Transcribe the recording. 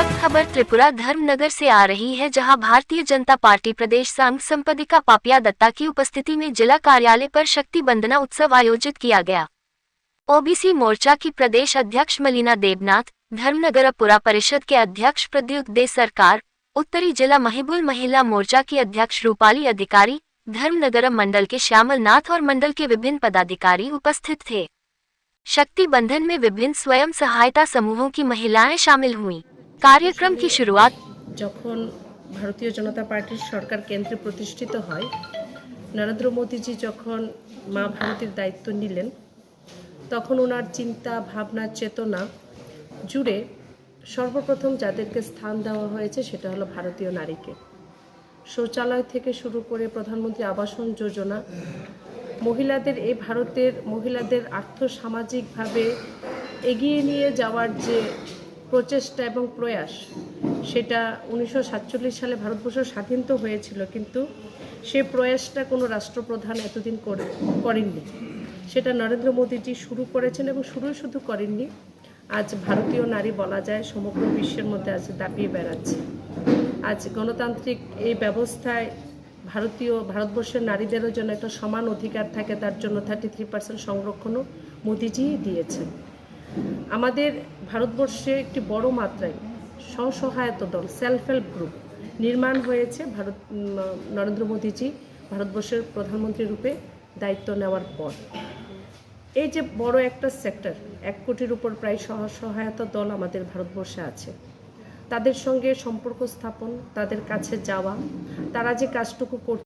वक्त खबर त्रिपुरा धर्मनगर से आ रही है, जहां भारतीय जनता पार्टी प्रदेश संघ संपादिका पापिया दत्ता की उपस्थिति में जिला कार्यालय पर शक्ति बंदना उत्सव आयोजित किया गया। ओबीसी मोर्चा की प्रदेश अध्यक्ष मलिना देबनाथ, धर्मनगर पुरा परिषद के अध्यक्ष प्रद्युत दे सरकार, उत्तरी जिला महिबुल महिला मोर्चा की अध्यक्ष रूपाली अधिकारी, धर्मनगर मंडल के श्यामल नाथ और मंडल के विभिन्न पदाधिकारी उपस्थित थे। शक्ति बंधन में विभिन्न स्वयं सहायता समूहों की महिलाएं शामिल हुईं। कार्यक्रम की शुरुआत যখন ভারতীয় জনতা পার্টির সরকার কেন্দ্রে প্রতিষ্ঠিত হয়, নরেন্দ্র মোদীজি যখন মা ভারতীর দায়িত্ব নিলেন, তখন ওনার চিন্তা ভাবনা চেতনা জুড়ে সর্বপ্রথম যাদেরকে স্থান দেওয়া হয়েছে সেটা হলো ভারতীয় নারীকে। শৌচালয় থেকে শুরু করে প্রধানমন্ত্রী আবাসন যোজনা, মহিলাদের এই ভারতের মহিলাদের আর্থসামাজিকভাবে এগিয়ে নিয়ে যাওয়ার যে প্রচেষ্টা এবং প্রয়াস, সেটা 1947 সালে ভারতবর্ষ স্বাধীন তো হয়েছিল, কিন্তু সে প্রয়াসটা কোনো রাষ্ট্রপ্রধান এতদিন করেননি। সেটা নরেন্দ্র মোদীজি শুরু করেছেন এবং শুধু করেননি, আজ ভারতীয় নারী বলা যায় সমগ্র বিশ্বের মধ্যে আজ দাপিয়ে বেড়াচ্ছে। আজ গণতান্ত্রিক এই ব্যবস্থায় ভারতবর্ষের নারীদেরও যেন একটা সমান অধিকার থাকে, তার জন্য 33% সংরক্ষণও মোদীজিই দিয়েছেন। আমাদের ভারতবর্ষে একটি বড় মাত্রায় স্বসহায়তা দল, সেলফ হেল্প গ্রুপ নির্মাণ হয়েছে নরেন্দ্র মোদীজি ভারতবর্ষের প্রধানমন্ত্রী রূপে দায়িত্ব নেওয়ার পর। এই যে বড় একটা সেক্টর, 1 কোটির উপর প্রায় স্বসহায়তা দল আমাদের ভারতবর্ষে আছে, তাদের সঙ্গে সম্পর্ক স্থাপন, তাদের কাছে যাওয়া, তারা যে কাজটুকু